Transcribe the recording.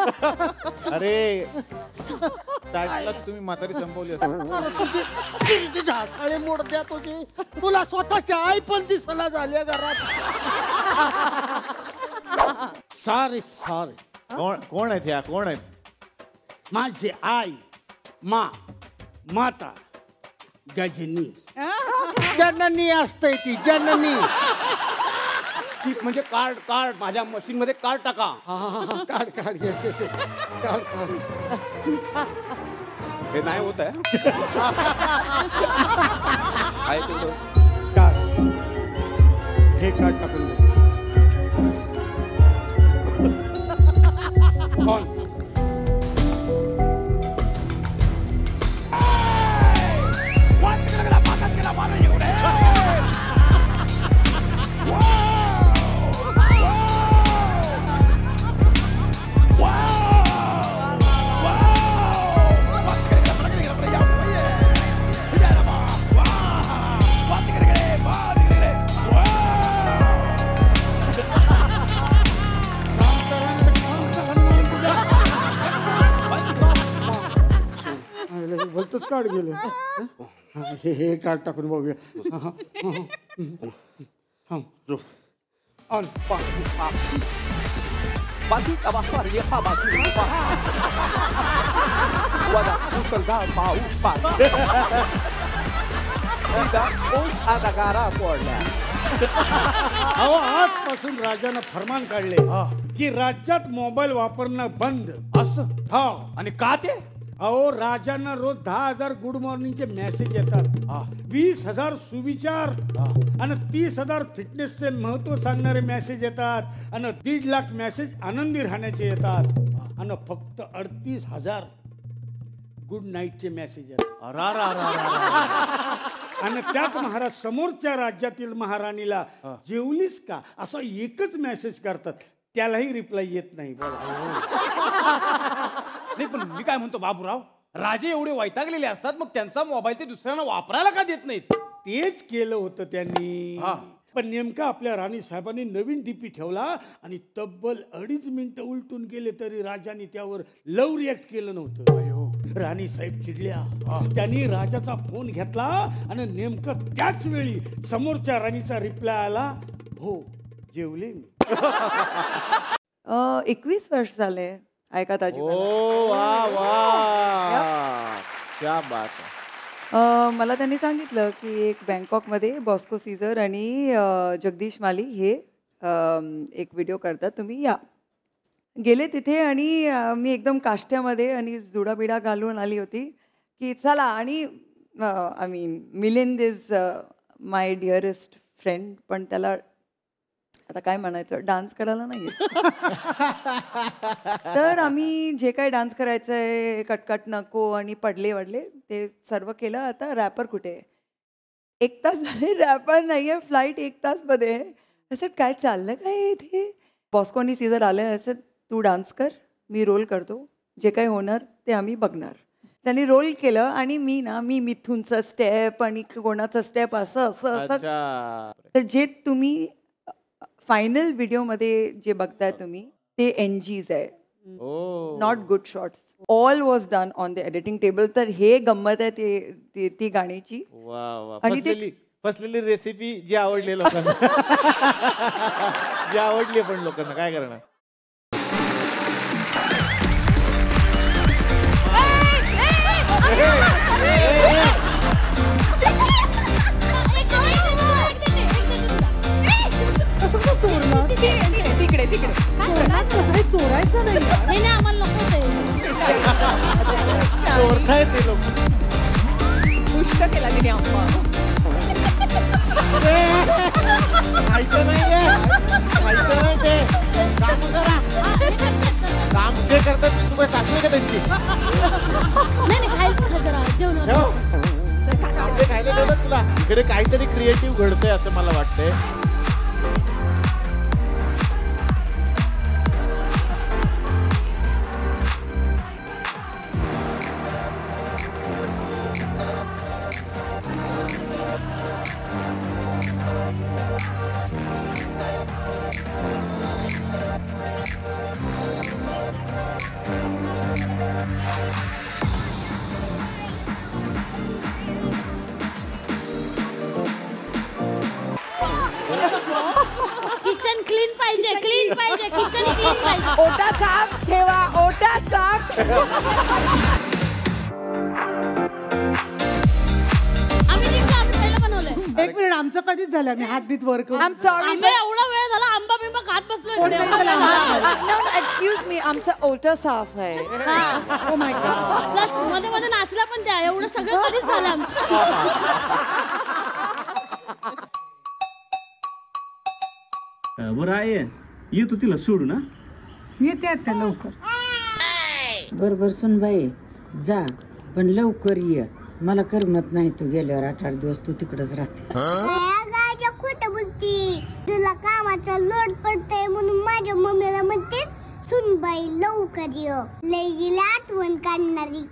अरे ताटला तुम्ही म्हातारी संपवली तुझी झासाळे मोडद्या तुझी तुला स्वतःची आई पण दिसला झाली घरात. सॉरी कोण आहेत ह्या कोण आहेत? माझी आई माता गजनी. जननी असते ती जननी. म्हणजे कार्ड माझ्या मशीन मध्ये कार्ड टाका. Card yes card. हे नाही होत आहे. कार्ड हे कार्ड टाकून ऑन. भलतच कार्ड गेलं. हे कार्ड टाकून बघूया. ऑन. बाकी आजपासून राजानं फरमान काढले की राज्यात मोबाईल वापरणं बंद. असं? हा. आणि का ते? अहो राजांना रोज 10,000 गुड मॉर्निंगचे मेसेज येतात. 20,000 सुविचार आणि 30,000 फिटनेसचे महत्व सांगणारे मेसेज येतात आणि 1.5 लाख मेसेज आनंदी राहण्याचे येतात आणि फक्त 38,000 गुड नाईटचे मेसेज येतात. आणि त्यात महाराज समोरच्या राज्यातील महाराणीला जेवलीस का असा एकच मेसेज करतात. त्यालाही रिप्लाय येत नाही. नाही पण मी काय म्हणतो बाबूराव, राजे एवढे वैतागलेले असतात मग त्यांचा मोबाईल ते दुसऱ्यांना वापरायला का देत नाहीत? तेच केलं होतं त्यांनी. पण नेमका आपल्या राणी साहेबांनी नवीन डीपी ठेवला आणि तब्बल 2.5 मिनिटं उलटून गेले तरी राजाने त्यावर लव रिॲक्ट केलं नव्हतं. राणी साहेब चिडल्या. त्यांनी राजाचा फोन घेतला आणि नेमकं त्याच वेळी समोरच्या राणीचा रिप्लाय आला, हो जेवले मी. 21 वर्ष झाले. ऐका ताजी. क्या बात. मला त्यांनी सांगितलं की एक बँकॉकमध्ये बॉस्को सीझर आणि जगदीश माली हे एक व्हिडिओ करतात, तुम्ही या. गेले तिथे आणि मी एकदम काष्ट्यामध्ये आणि जुडाबिडा घालून आली होती की चला. आणि I mean Milind is my dearest friend, पण त्याला आता काय म्हणायचं, डान्स करायला नाही. तर आम्ही जे काय डान्स करायचं आहे, कटकट नको आणि पडले वडले ते सर्व केलं. आता रॅपर कुठे आहे? 1 तास झाले रॅपर नाही आहे. फ्लाईट 1 तासमध्ये आहे. असं काय चाललं काय इथे? बॉस्कोनी सीझर आलं. असं तू डान्स कर, मी रोल करतो, जे काही होणार ते आम्ही बघणार. त्यांनी रोल केलं आणि मी मिथूनचा स्टेप आणि कोणाचा स्टेप असं असं असं. तर जे तुम्ही फायनल व्हिडिओमध्ये जे बघताय तुम्ही ते NGs आहे, not good shots. All was done on the editing table. तर हे गंमत आहे ती गाण्याची. आणि ती फसलेली रेसिपी जी आवडली लोकांना. जी आवडली पण लोकांना काय करणार. तिकडे चोरायचं नाही. आम्हाला पुष्ट केला तिने आम्हा. काम जे करतात तुम्ही सासू का त्यांची. खायला ठेवलं तुला. इकडे काहीतरी क्रिएटिव्ह घडतंय असं मला वाटतंय. पाहिजे. ओटा साफ ठेवा, ओटा साफ ठेवा. आम्ही जिंकलो, आम्ही पहिलं बनवलंय. एक मिनिट आमचं कधीच झालं मी हात बीत वर करून. I am sorry. आम्ही एवढा वेळ झाला आंबा बिंबा खात बसलोय. एक्सक्यूज मी, आमचा ओटा साफ आहे. Oh my God. प्लस मध्ये मध्ये नाचला पण त्या एवढं सगळं कधीच झालं आमचं. बरं आहे येतो तिला सोडू ना. येते आता लवकर. बरोबर सुनबाई जा पण लवकर ये. मला करमत नाही तू गेल्यावर 8-8 दिवस तू तिकडच राहते. खोट बोलती. तुला कामाचा लोड पडतय म्हणून माझ्या मम्मीला म्हणतेच सुनबाई लवकर ये. लय गेली आठवण काढणारी.